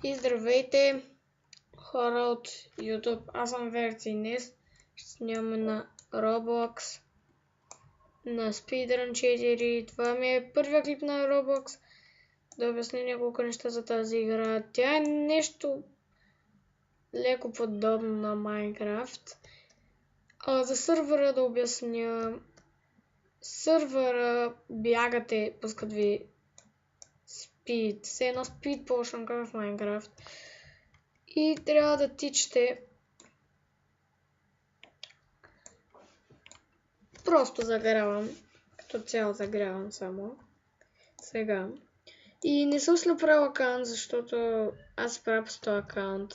И здравейте, хора от YouTube. Аз съм Верци. Днес ще снимаме на Roblox на Speedrun 4. Това ми е първият клип на Roblox. Да обясня няколко неща за тази игра. Тя е нещо леко подобно на Minecraft. За сървъра да обясня. Сървъра бягате, пускат ви Speed. Все едно Speed Potion, как в Minecraft. И трябва да тичате. Просто загрявам. Като цяло загрявам само. Сега. И не съм си направил акаунт, защото аз правя с този акаунт.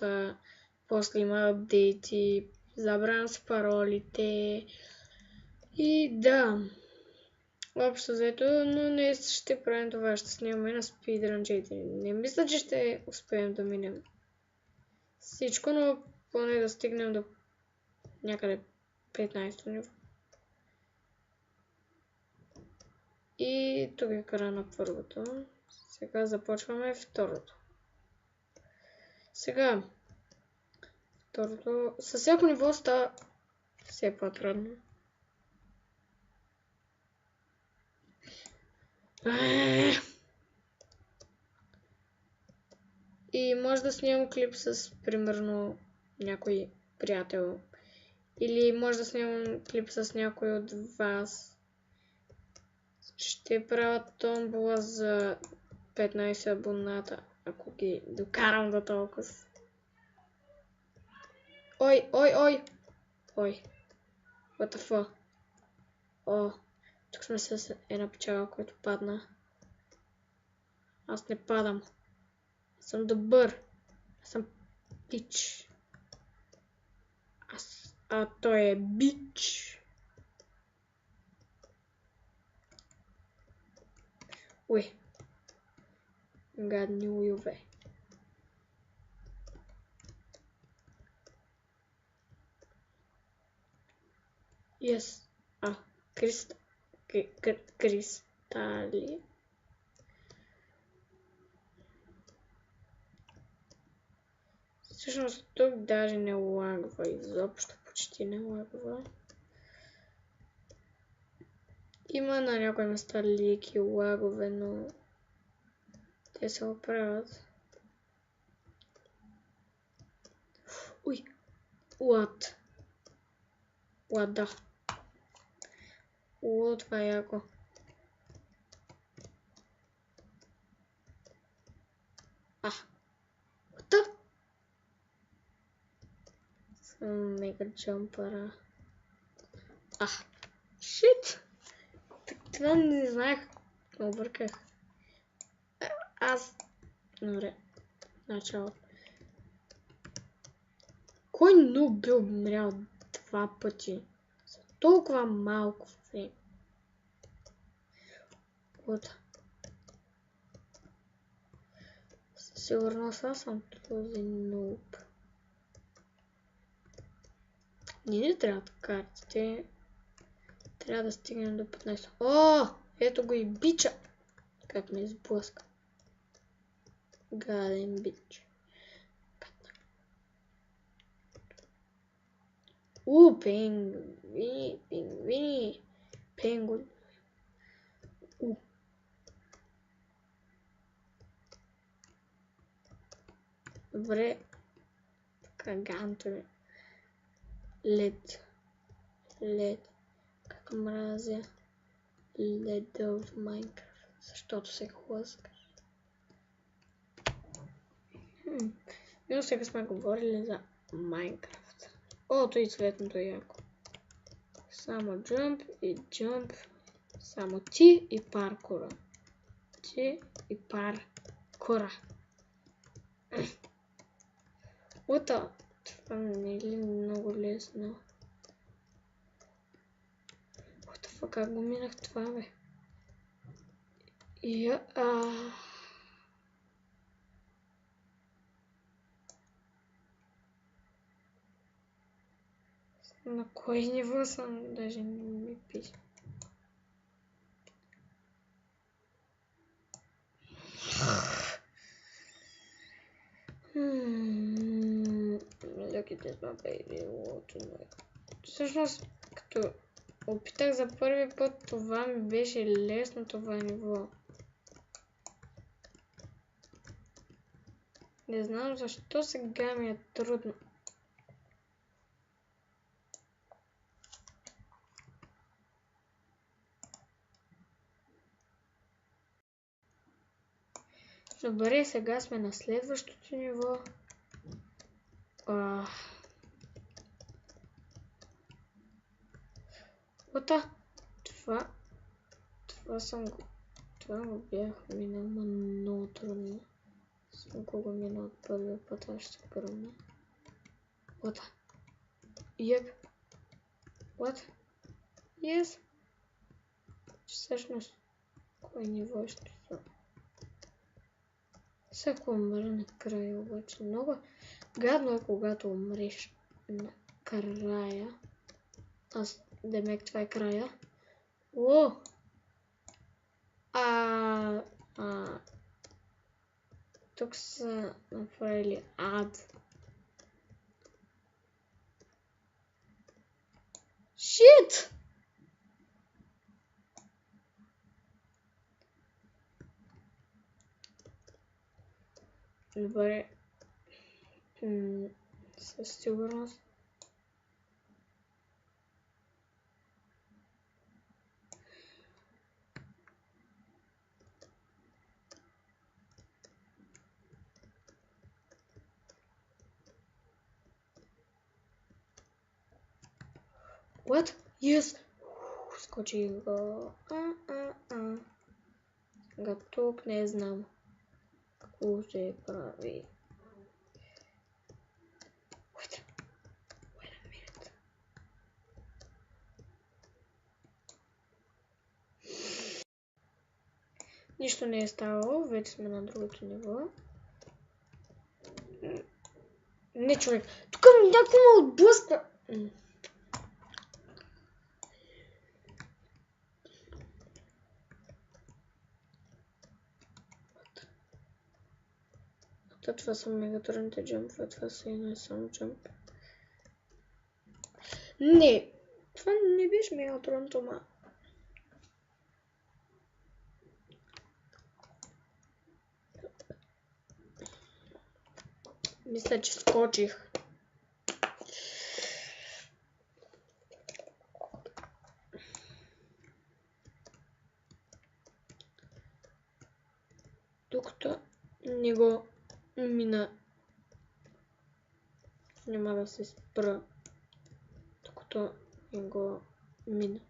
После има апдейти. Забравям си паролите. И да. Общо взето, но не ще правим това. Ще снимаме на Speedrun 4. Не мисля, че ще успеем да минем всичко, но поне да стигнем до някъде 15-то ниво. И тук е края на първото. Сега започваме второто. Сега второто. Със всяко ниво става все по-трудно. И може да снимам клип с примерно някой приятел. Или може да снимам клип с някой от вас. Ще правя томбола за 15 абоната, ако ги докарам до толкова. Ой! Ой! What the fuck? О, тук сме с една пчела, която падна. Аз не падам. Аз съм добър. Аз съм пич. Той е бич. Ой. Гадни уйове. Yes. Кристали. Всъщност тук даже не лагва, изобщо почти не лагва. Има на някои места леки лагове, но те се оправят. Уй! What? Да. Това е яко. What? Съм мега джампъра. Шит! Това не знаех. Обърках. Добре. Начало. Кой нуб би умрял 2 пъти? За толкова малко време. Със сигурност аз съм този нуб. Не трябва да карате. Трябва да стигнем до 15. О! Ето го и бича! Как ме сблъска. Гаден бич. Пингвини. Пенгуин. Добре. Кагантове. Лед. Как мразя леда в Майнкрафт, защото се хлъскаш. Но сега сме говорили за Майнкрафт. И цветното е яко. Само джамп и джамп. Само ти и паркура. Това не е ли много лесно? Как го минах това, бе? На кой ниво съм? Даже не ми пише. this my baby, всъщност, като опитах за първи път, това ми беше лесно, това ниво. Не знам защо сега ми е трудно. Добре, сега сме на следващото ниво. Ота! Това го бях минал, но много трудно. Съм го минал от първия път, аз ще първна. Ота! Yep. What? Yes. Всъщност, кое ниво ще са? Всяко умра накрая, обаче много гадно е, когато умреш накрая. Демек, това е края. О! Тук са направили ад. Shit! Добре. Със сигурност. What? Yes! Скочих го. Сега тук не знам какво се прави. Wait a minute. Нищо не е ставало, вече сме на другото ниво. Не, човек, тук някой ме отблъска. Това са мегатрудните джампове, това са и само джамп. Не, това не беше мегатрудното, ма. Мисля, че скочих. Докато не го мина. Няма да се спра. Докато не го мина.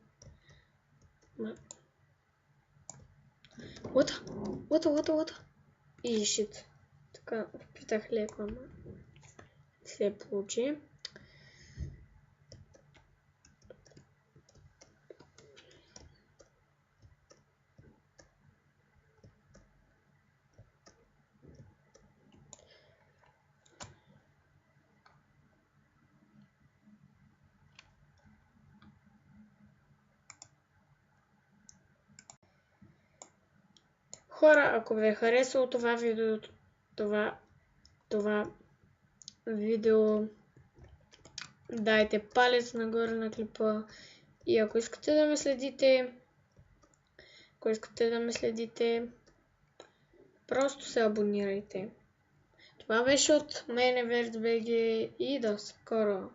What? И shit. Така, опитах леко, ама се получи. Хора, ако ви е харесало това видео, дайте палец нагоре на клипа и ако искате да ме следите, просто се абонирайте. Това беше от мен, VertsBG, и до скоро!